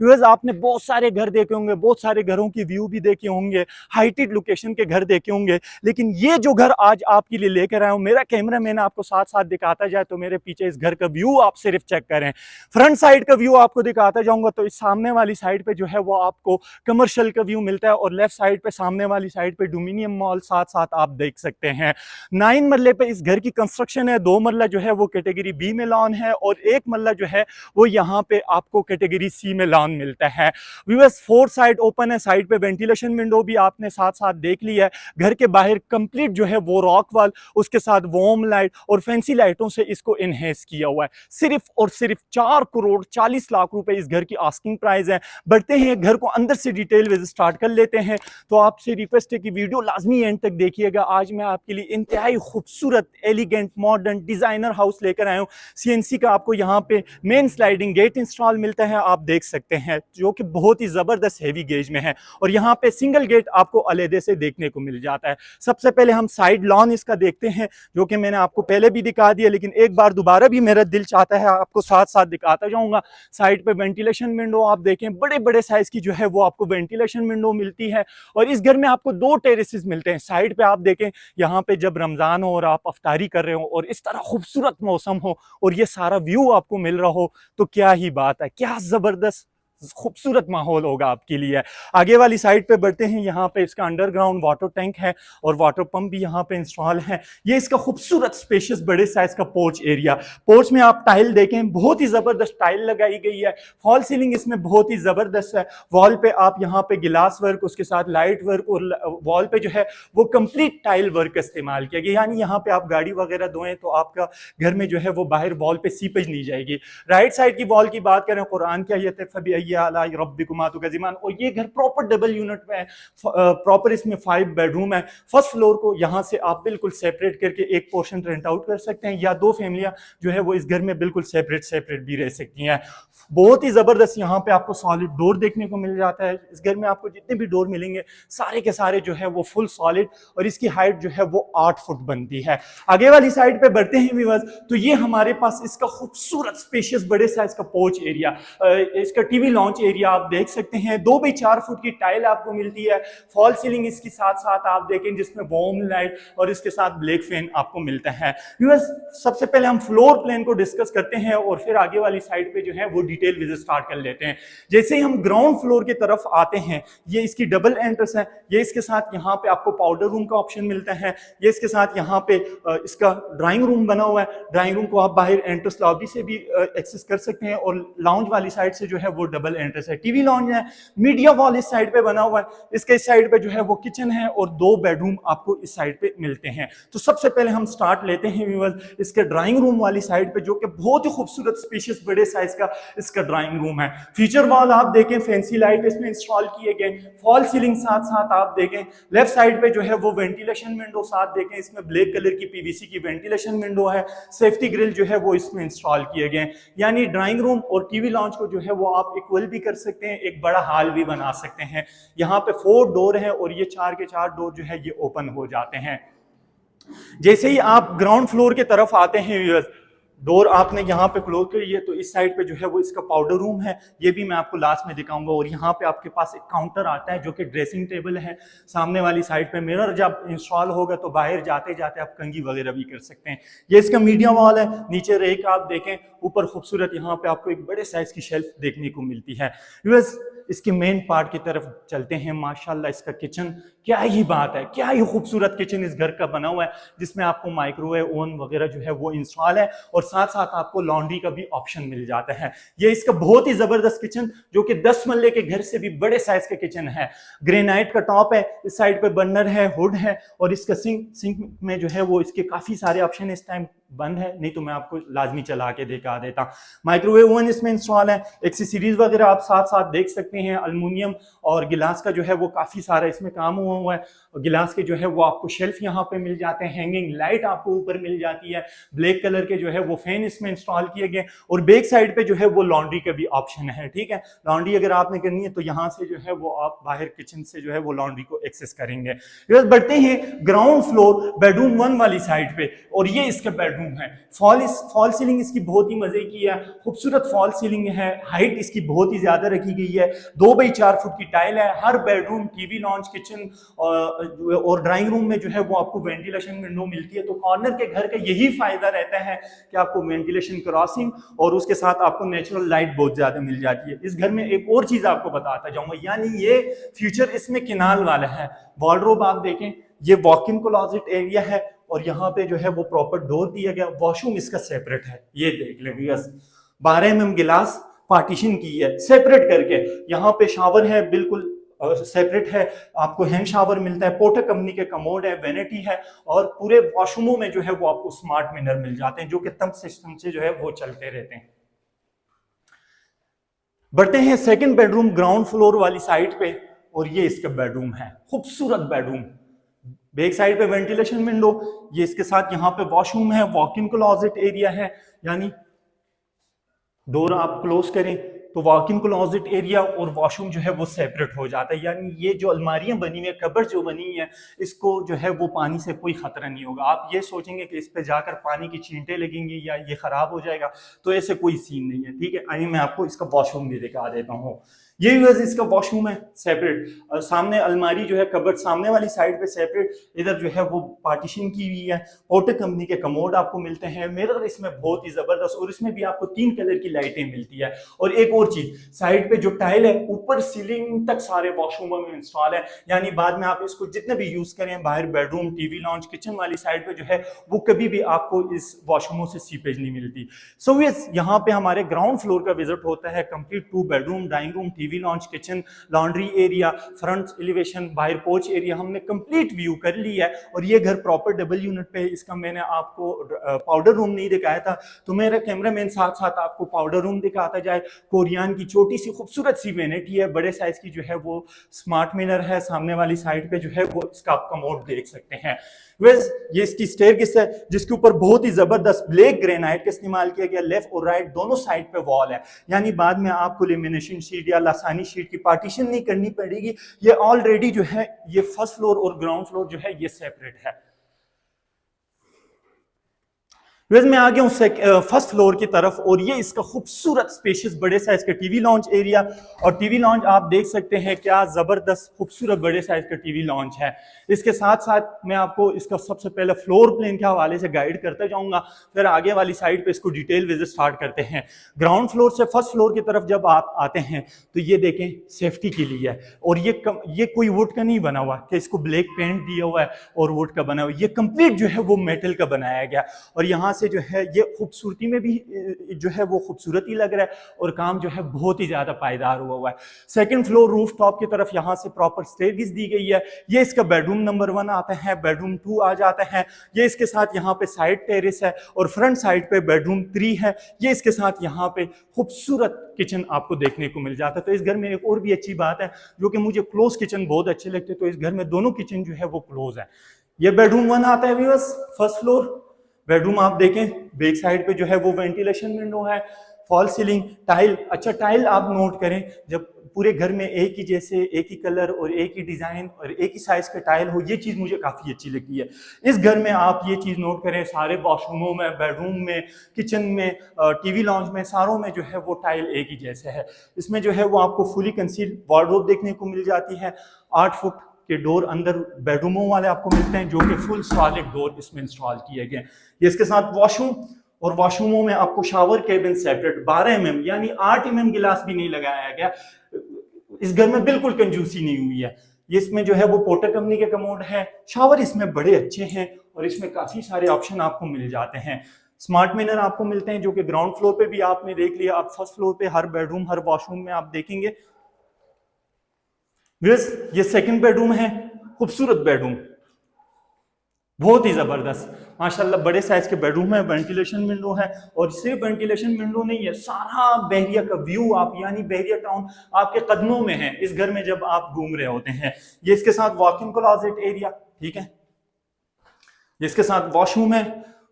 Viewers आपने बहुत सारे घर देखे होंगे, बहुत सारे घरों की व्यू भी देखे होंगे, हाइटेड लोकेशन के घर देखे होंगे, लेकिन ये जो घर आज आपके लिए लेकर आया हूं, मेरा कैमरा मैन आपको साथ साथ दिखाता जाए तो मेरे पीछे इस घर का व्यू आप सिर्फ चेक करें। फ्रंट साइड का व्यू आपको दिखाता जाऊंगा तो इस सामने वाली साइड पे जो है वो आपको कमर्शियल का व्यू मिलता है, और लेफ्ट साइड पे सामने वाली साइड पे डोमिनियम मॉल साथ साथ आप देख सकते हैं। 9 मरले पे इस घर की कंस्ट्रक्शन है। 2 मरला जो है वो कैटेगरी बी में लॉन है, और 1 मरला जो है वो यहाँ पे आपको कैटेगरी सी में लॉन मिलता है। व्यूअर्स 4 साइड ओपन है, साइड पे वेंटिलेशन विंडो भी आपने साथ साथ देख ली है। घर के बाहर कंप्लीट जो है वो रॉक वॉल, उसके साथ वॉर्म लाइट और फैंसी लाइटों से इसको इनहेंस किया हुआ है। सिर्फ और सिर्फ 4 करोड़ 40 लाख रुपए इस घर की आस्किंग प्राइस है। बढ़ते हैं घर को अंदर से डिटेल विजिट स्टार्ट कर लेते हैं। तो आपसे रिक्वेस्ट है कि वीडियो लाजमी एंड तक देखिएगा। आज मैं आपके लिए इंतहाई खूबसूरत एलिगेंट मॉडर्न डिजाइनर हाउस लेकर आया हूँ। सीएनसी का आपको यहाँ पे मेन स्लाइडिंग गेट इंस्टॉल मिलता है, आप देख सकते हैं, जो कि बहुत ही जबरदस्त हैवी गेज में है, और यहाँ पे सिंगल गेट आपको अलहदे से देखने को मिल जाता है। सबसे पहले हम साइड लॉन इसका देखते हैं, जो कि मैंने आपको पहले भी दिखा दिया, लेकिन एक बार दोबारा भी मेरा दिल चाहता है आपको साथ साथ दिखाता जाऊंगा। साइड पे वेंटिलेशन विंडो आप देखें, बड़े बड़े साइज की जो है वो आपको वेंटिलेशन विंडो मिलती है, और इस घर में आपको 2 टेरेसेस मिलते हैं। साइड पे आप देखें, यहाँ पे जब रमजान हो और आप अफ्तारी कर रहे हो और इस तरह खूबसूरत मौसम हो और ये सारा व्यू आपको मिल रहा हो, तो क्या ही बात है, क्या जबरदस्त खूबसूरत माहौल होगा आपके लिए। आगे वाली साइड पे बढ़ते हैं, यहाँ पे इसका अंडरग्राउंड वाटर टैंक है और वाटर पंप भी यहाँ पे इंस्टॉल है। ये इसका खूबसूरत स्पेशियस बड़े साइज का पोर्च एरिया। पोर्च में आप टाइल देखें, बहुत ही जबरदस्त टाइल लगाई गई है। फॉल सीलिंग इसमें बहुत ही जबरदस्त है। वॉल पे आप यहाँ पे गिलास वर्क, उसके साथ लाइट वर्क, और वॉल पे जो है वो कंप्लीट टाइल वर्क इस्तेमाल किया गया, यानी यहाँ पे आप गाड़ी वगैरह धोएं तो आपका घर में जो है वो बाहर वॉल पे सीपेज नहीं जाएगी। राइट साइड की वॉल की बात करें, कुरान की आयत है और ये घर प्रॉपर डबल यूनिट में है। प्रॉपर इसमें 5 बेडरूम है। फर्स्ट फ्लोर को यहाँ से आप बिल्कुल सेपरेट करके एक पोर्शन रेंट आउट कर सकते हैं, या 2 फैमिलियां जो है वो इस घर में बिल्कुल सेपरेट भी रह सकती हैं। बहुत ही जबरदस्त यहाँ पे आपको सॉलिड डोर देखने को मिल जाता है। इस घर में आपको जितने भी डोर मिलेंगे सारे के सारे जो है वो फुल सॉलिड, और इसकी हाइट जो है वो 8 फुट बनती है। आगे वाली साइड पे बढ़ते हैं व्यूअर्स, तो ये हमारे पास इसका खूबसूरत स्पेशियस बड़े साइज का पोर्च एरिया, इसका टीवी लॉन्च एरिया आप देख सकते हैं। 2 बाई 4 फुट की टाइल आपको मिलती है। फॉल सीलिंग इसकी साथ साथ आप देखें, जिसमें वार्म लाइट और इसके साथ ब्लैक फैन आपको मिलता है। व्यूअर्स सबसे पहले हम फ्लोर प्लान को डिस्कस करते हैं और फिर आगे वाली साइड पे जो है वो डिटेल विजिट स्टार्ट कर लेते हैं। जैसे ही हम ग्राउंड फ्लोर की तरफ आते हैं, ये इसकी डबल एंट्रेंस है। ये इसके साथ यहाँ पे आपको पाउडर रूम का ऑप्शन मिलता है। ये इसके साथ यहाँ पे इसका ड्राइंग रूम बना हुआ है। ड्राइंग रूम को आप बाहर एंट्रेंस लॉबी से भी एक्सेस कर सकते हैं, और लाउंज वाली साइड से जो है वो डबल एंट्रेंस है। टीवी लॉन्ज है। मीडिया वॉल इस साइड पे बना हुआ है। इसके इस साइड पे जो है वो किचन है, और 2 बेडरूम आपको इस साइड पे मिलते हैं। तो सबसे पहले हम स्टार्ट लेते हैं व्यूअर्स इसके ड्राइंग रूम वाली साइड पे, जो कि बहुत ही खूबसूरत स्पेशियस बड़े साइज का इसका ड्राइंग रूम है। फीचर वॉल आप देखें, फैंसी लाइट इसमें इंस्टॉल किए गए। फॉल सीलिंग साथ साथ आप देखें। लेफ्ट साइड पे जो है वो वेंटिलेशन विंडो साथ देखें, इसमें ब्लैक कलर की पीवीसी की वेंटिलेशन विंडो है। सेफ्टी ग्रिल जो है वो इसमें इंस्टॉल किए गए, यानी ड्राइंग रूम और टीवी लॉन्च को जो है वो आप इक्वल भी कर सकते हैं, एक बड़ा हॉल भी बना सकते हैं। यहाँ पे 4 डोर हैं और ये 4 के 4 डोर जो है ये ओपन हो जाते हैं। जैसे ही आप ग्राउंड फ्लोर की तरफ आते हैं, डोर आपने यहाँ पे क्लोज करी है, तो इस साइड पे जो है वो इसका पाउडर रूम है। ये भी मैं आपको लास्ट में दिखाऊंगा। और यहाँ पे आपके पास एक काउंटर आता है जो कि ड्रेसिंग टेबल है। सामने वाली साइड पे मिरर जब इंस्टॉल होगा तो बाहर जाते जाते आप कंघी वगैरह भी कर सकते हैं। ये इसका मीडिया वॉल है। नीचे रेक आप देखें, ऊपर खूबसूरत यहाँ पे आपको एक बड़े साइज की शेल्फ देखने को मिलती है। इसके मेन पार्ट की तरफ चलते हैं। माशाल्लाह इसका किचन, क्या ही बात है, क्या ही खूबसूरत किचन इस घर का बना हुआ है, जिसमें आपको माइक्रोवेव ओवन वगैरह जो है वो इंस्टॉल है, और साथ साथ आपको लॉन्ड्री का भी ऑप्शन मिल जाता है। ये इसका बहुत ही जबरदस्त किचन, जो कि 10 मरले के घर से भी बड़े साइज का किचन है। ग्रेनाइट का टॉप है। इस साइड पे बर्नर है, हुड है, और इसका सिंक में जो है वो इसके काफी सारे ऑप्शन इस टाइम बंद है, नहीं तो मैं आपको लाजमी चला के दिखा देता। माइक्रोवेव ओवन इसमें इंस्टॉल है। एक्सेसरीज वगैरह आप साथ साथ देख सकते हैं। अल्युमिनियम और गिलास का जो है वो काफी सारा इसमें काम हुआ है। गिलास के जो है वो आपको शेल्फ यहाँ पे मिल जाते हैं। हैंगिंग लाइट आपको ऊपर मिल जाती है। ब्लैक कलर के जो है वो फैन इसमें इंस्टॉल किए गए, और बैक साइड पे जो है वो लॉन्ड्री का भी ऑप्शन है। ठीक है, लॉन्ड्री अगर आपने करनी है तो यहाँ से जो है वो आप बाहर किचन से जो है वो लॉन्ड्री को एक्सेस करेंगे। बढ़ते हैं ग्राउंड फ्लोर बेडरूम 1 वाली साइड पे, और ये इसका बेडरूम बेडरूम है। फॉल सीलिंग इसकी बहुत ही मजे की है, खूबसूरत फॉल सीलिंग है। हाइट इसकी बहुत ही ज्यादा रखी गई है, 2 बाई 4 फुट की टाइल है। हर बेडरूम, टीवी लॉन्च, किचन और ड्राइंग रूम में जो है वो आपको वेंटिलेशन विंडो मिलती है। तो कॉर्नर के घर का यही फायदा रहता है कि आपको वेंटिलेशन क्रॉसिंग और उसके साथ आपको नेचुरल लाइट बहुत ज्यादा मिल जाती है। इस घर में एक और चीज आपको बताता जाऊंगा, यानी ये फ्यूचर इसमें किनाल वाला है। वार्डरोब आप देखें, ये वॉक इन क्लोजेट एरिया है और यहाँ पे जो है वो प्रॉपर डोर दिया गया। वॉशरूम इसका सेपरेट है, ये देख लें व्यूअर्स, 12 mm गिलास पार्टीशन की है सेपरेट करके। यहाँ पे शावर है बिल्कुल सेपरेट है, आपको हैंड शावर मिलता है, पोर्टर कंपनी के कमोड है, वेनिटी है। और पूरे वॉशरूमों में जो है वो आपको स्मार्ट मिनर मिल जाते हैं, जो कि तब सिस्टम से जो है वो चलते रहते हैं। बढ़ते हैं सेकंड बेडरूम, ग्राउंड फ्लोर वाली साइड पे, और ये इसका बेडरूम है, खूबसूरत बेडरूम। बैक साइड पे वेंटिलेशन विंडो, ये इसके साथ यहाँ पे वॉशरूम है, वॉक इन क्लोजेट एरिया है, यानी डोर आप क्लोज करें तो वॉक इन क्लोजेट एरिया और वॉशरूम जो है वो सेपरेट हो जाता है। यानी ये जो अलमारियां बनी हुई है, कबर्ड जो बनी हुई है, इसको जो है वो पानी से कोई खतरा नहीं होगा। आप ये सोचेंगे कि इस पे जाकर पानी की छींटे लगेंगी या ये खराब हो जाएगा, तो ऐसे कोई सीन नहीं है। ठीक है, आइए मैं आपको इसका वॉशरूम भी दिखा देता हूँ। ये इसका वॉशरूम है सेपरेट, सामने अलमारी जो है कबर्ड सामने वाली साइड पे सेपरेट, इधर जो है वो पार्टीशन की हुई है। पोर्टर कंपनी के कमोड आपको मिलते हैं, मिरर इसमें बहुत ही जबरदस्त, और इसमें भी आपको 3 कलर की लाइटें मिलती है। और एक और चीज, साइड पे जो टाइल है ऊपर सीलिंग तक सारे वॉशरूमों में इंस्टॉल है, यानी बाद में आप इसको जितने भी यूज करें, बाहर बेडरूम, टीवी लॉन्च, किचन वाली साइड पे जो है वो कभी भी आपको इस वॉशरूमों से सीपेज नहीं मिलती। सो यहाँ पे हमारे ग्राउंड फ्लोर का विजिट होता है, complete 2 bedroom, dining room, TV launch, kitchen, laundry area, front elevation, बाहर पोर्च एरिया हमने कंप्लीट व्यू कर लिया है। और ये घर प्रॉपर डबल यूनिट पे है। इसका मैंने आपको पाउडर रूम नहीं दिखाया था, तो मेरा कैमरामैन साथ साथ आपको पाउडर रूम दिखाता जाए। कोरियन की छोटी सी खूबसूरत सी वेनिटी है, बड़े साइज की जो है वो स्मार्ट मिरर है, सामने वाली साइड पे जो है वो इसका आप कमोड देख सकते हैं। ये इसकी स्टेयरकेस है, जिसके ऊपर बहुत ही जबरदस्त ब्लैक ग्रेनाइट का इस्तेमाल किया गया। लेफ्ट और राइट दोनों साइड पे वॉल है, यानी बाद में आपको लेमिनेशन शीट या लासानी शीट की पार्टीशन नहीं करनी पड़ेगी। ये ऑलरेडी जो है ये फर्स्ट फ्लोर और ग्राउंड फ्लोर जो है ये सेपरेट है। मैं आ गया हूं फर्स्ट फ्लोर की तरफ, और ये इसका खूबसूरत स्पेशियस बड़े साइज का टीवी लॉन्च एरिया। और टीवी लॉन्च आप देख सकते हैं क्या जबरदस्त खूबसूरत बड़े साइज का टीवी लॉन्च है। इसके साथ साथ मैं आपको इसका सबसे पहले फ्लोर प्लान के हवाले से गाइड करता जाऊंगा, फिर आगे वाली साइड पे इसको डिटेल विजिट स्टार्ट करते हैं। ग्राउंड फ्लोर से फर्स्ट फ्लोर की तरफ जब आप आते हैं तो ये देखें सेफ्टी के लिए है, और ये कोई वुड का नहीं बना हुआ कि इसको ब्लैक पेंट दिया हुआ है और वुड का बना हुआ है, ये कंप्लीट जो है वो मेटल का बनाया गया। और यहाँ से जो है ये खूबसूरती में भी जो है वो खूबसूरत ही लग रहा है, और काम जो है बहुत ही ज्यादा पायदार हुआ है। सेकंड फ्लोर रूफ टॉप की तरफ यहाँ से प्रॉपर स्टेयरकेस दी गई है। ये इसका बेडरूम नंबर 1 आता है, बेडरूम 2 आ जाता है। ये इसके साथ यहाँ पे साइड टेरेस है, और फ्रंट साइड पे बेडरूम 3 है। ये इसके साथ यहाँ पे खूबसूरत किचन आपको देखने को मिल जाता है। तो इस घर में एक और भी अच्छी बात है, जो कि मुझे क्लोज किचन बहुत अच्छे लगते हैं, तो इस घर में दोनों किचन जो है वो क्लोज है। ये बेडरूम 1 आता है व्यूअर्स, फर्स्ट फ्लोर। बेडरूम आप देखें, बैक साइड पे जो है वो वेंटिलेशन विंडो है, फॉल सीलिंग, टाइल। अच्छा, टाइल आप नोट करें, जब पूरे घर में एक ही जैसे, एक ही कलर और एक ही डिजाइन और एक ही साइज का टाइल हो, ये चीज मुझे काफी अच्छी लगती है। इस घर में आप ये चीज नोट करें, सारे वॉशरूमों में, बेडरूम में, किचन में, टीवी लॉन्च में, सारों में जो है वो टाइल एक ही जैसे है। इसमें जो है वो आपको फुली कंसील्ड वार्डरोब देखने को मिल जाती है। 8 फुट के डोर अंदर बेडरूमों वाले आपको मिलते हैं, जो कि फुल सॉलिड डोर इसमें इंस्टॉल किए गए। ये इसके साथ वॉशरूम, और वॉशरूमों में आपको शावर केबिन सेपरेट 12 mm यानी 8 mm गिलास भी नहीं लगाया गया। इस घर में बिल्कुल कंजूसी नहीं हुई है। ये इसमें जो है वो पोर्टर कंपनी के कमोड है। शावर इसमें बड़े अच्छे हैं, और इसमें काफी सारे ऑप्शन आपको मिल जाते हैं। स्मार्ट मिरर आपको मिलते हैं, जो कि ग्राउंड फ्लोर पे भी आपने देख लिया। आप फर्स्ट फ्लोर पे हर बेडरूम, हर वॉशरूम में आप देखेंगे। ये सेकंड बेडरूम है, खूबसूरत बेडरूम, बहुत ही जबरदस्त माशाल्लाह। बड़े साइज के बेडरूम है, वेंटिलेशन विंडो है, और सिर्फ वेंटिलेशन विंडो नहीं है, सारा बहरिया का व्यू आप, यानी बहरिया टाउन आपके कदमों में है इस घर में जब आप घूम रहे होते हैं। ये इसके साथ वॉक इन क्लोजेट एरिया, ठीक है, जिसके साथ वॉशरूम है।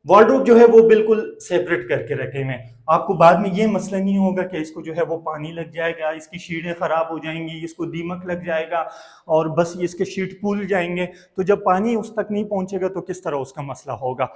वार्डरोब जो है वो बिल्कुल सेपरेट करके रखे हैं। आपको बाद में ये मसला नहीं होगा कि इसको जो है वो पानी लग जाएगा, इसकी शीटें खराब हो जाएंगी, इसको दीमक लग जाएगा और बस इसके शीट फूल जाएंगे। तो जब पानी उस तक नहीं पहुंचेगा तो किस तरह उसका मसला होगा।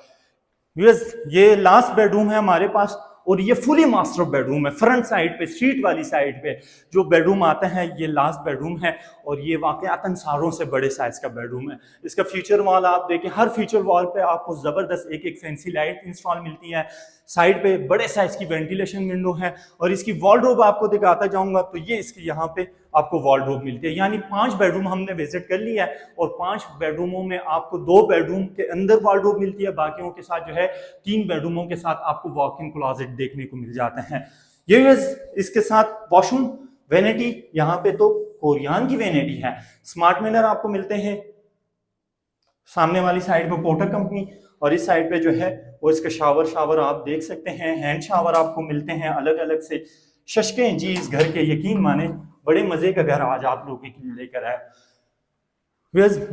व्यूअर्स ये लास्ट बेडरूम है हमारे पास और ये फुली मास्टर बेडरूम है। फ्रंट साइड पे, स्ट्रीट वाली साइड पे जो बेडरूम आता है ये लास्ट बेडरूम है और ये वाकयातन सारों से बड़े साइज का बेडरूम है। इसका फीचर वॉल आप देखें, हर फीचर वॉल पे आपको जबरदस्त एक एक फैंसी लाइट इंस्टॉल मिलती है। साइड पे बड़े साइज की वेंटिलेशन विंडो है और इसकी वॉलड्रोब आपको दिखाता जाऊंगा तो ये इसकी यहाँ पे आपको वॉलड्रोब मिलती है। यानी 5 बेडरूम हमने विजिट कर लिया है और 5 बेडरूमों में आपको 2 बेडरूम के अंदर वॉलड्रोब मिलती है, बाकियों के साथ जो है 3 बेडरूमों के साथ आपको वॉक इन क्लोजेट देखने को मिल जाते हैं। ये इसके साथ वॉशरूम वेनिटी, यहाँ पे तो कोरियन की वेनिटी है। स्मार्ट मिरर आपको मिलते हैं सामने वाली साइड पे पोर्टर कंपनी और इस साइड पे जो है वो इसका शावर आप देख सकते हैं। हैंड शावर आपको मिलते हैं अलग अलग से। शशके जी इस घर के, यकीन माने बड़े मजे का घर आज आप लोगों के लिए लेकर आए।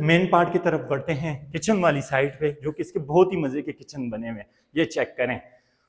मेन पार्ट की तरफ बढ़ते हैं, किचन वाली साइड पे जो कि इसके बहुत ही मजे के किचन बने हुए, ये चेक करें।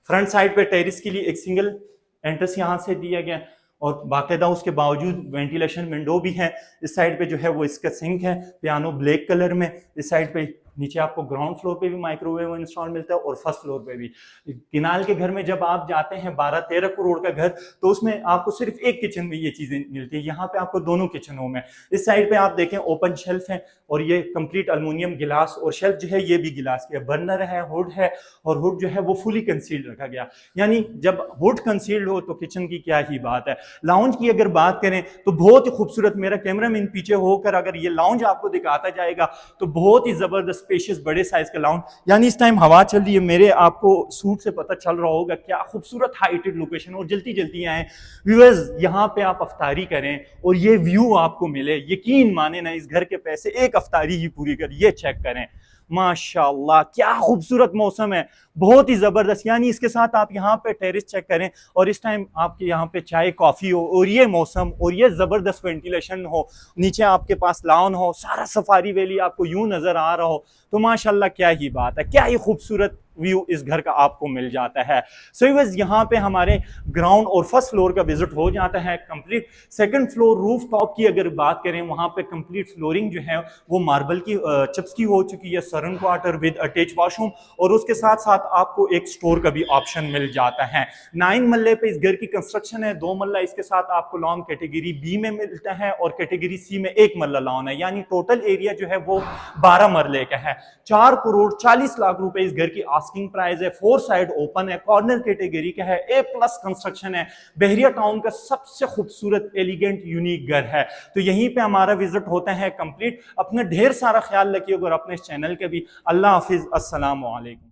फ्रंट साइड पे टेरिस के लिए एक सिंगल एंट्रेंस यहाँ से दिया गया और बाकायदा उसके बावजूद वेंटिलेशन विंडो भी है। इस साइड पे जो है वो इसका सिंक है पियानो ब्लैक कलर में। इस साइड पे नीचे आपको ग्राउंड फ्लोर पे भी माइक्रोवेव इंस्टॉल मिलता है और फर्स्ट फ्लोर पे भी। किनाल के घर में जब आप जाते हैं 12-13 करोड़ का घर तो उसमें आपको सिर्फ एक किचन में ये चीजें मिलती है, यहाँ पे आपको दोनों किचनों में। इस साइड पे आप देखें ओपन शेल्फ है और ये कंप्लीट अल्युमिनियम गिलास और शेल्फ जो है ये भी गिलास की है। बर्नर है, हुड है और हुड जो है वो फुली कंसील्ड रखा गया। यानी जब हुड कंसील्ड हो तो किचन की क्या ही बात है। लाउंज की अगर बात करें तो बहुत ही खूबसूरत, मेरा कैमरामैन पीछे होकर अगर ये लाउंज आपको दिखाता जाएगा तो बहुत ही जबरदस्त स्पेशियस बड़े साइज का लाउंज। यानी इस टाइम हवा चल रही है, मेरे आपको सूट से पता चल रहा होगा क्या खूबसूरत हाइटेड लोकेशन। और जल्दी जल्दी आए व्यूअर्स, यहाँ पे आप अफ्तारी करें और ये व्यू आपको मिले, यकीन माने ना इस घर के पैसे एक अफ्तारी ही पूरी कर। ये चेक करें, माशाल्लाह क्या खूबसूरत मौसम है, बहुत ही जबरदस्त। यानी इसके साथ आप यहाँ पे टेरिस चेक करें और इस टाइम आपके यहाँ पे चाय कॉफी हो और ये मौसम और ये जबरदस्त वेंटिलेशन हो, नीचे आपके पास लॉन हो, सारा सफारी वैली आपको यूं नजर आ रहा हो, तो माशाल्लाह क्या ही बात है, क्या ही खूबसूरत व्यू इस घर का आपको मिल जाता है। सो व्यूअर्स यहाँ पे हमारे ग्राउंड और फर्स्ट फ्लोर का विजिट हो जाता है complete. Second floor roof top की अगर बात करें, वहां पे कंप्लीट फ्लोरिंग जो है वो मार्बल की चिप्स की हो चुकी है, Saran quarter with attach washroom और उसके साथ साथ आपको एक स्टोर का भी ऑप्शन मिल जाता है। 9 मल्ले पे इस घर की कंस्ट्रक्शन है, 2 मल्ला इसके साथ आपको लॉन कैटेगरी बी में मिलता है और कैटेगरी सी में 1 मल्ला लॉन है। यानी टोटल एरिया जो है वो 12 मरले का है। 4 करोड़ 40 लाख रुपए इस घर की आस्किंग प्राइस है। 4 साइड ओपन है, कॉर्नर कैटेगरी का है, A+ कंस्ट्रक्शन है, बहरिया टाउन का सबसे खूबसूरत एलिगेंट यूनिक घर है। तो यहीं पे हमारा विजिट होता है कंप्लीट। अपना ढेर सारा ख्याल रखिए और अपने इस चैनल के भी। अल्लाह हाफिज, अस्सलाम वालेकुम।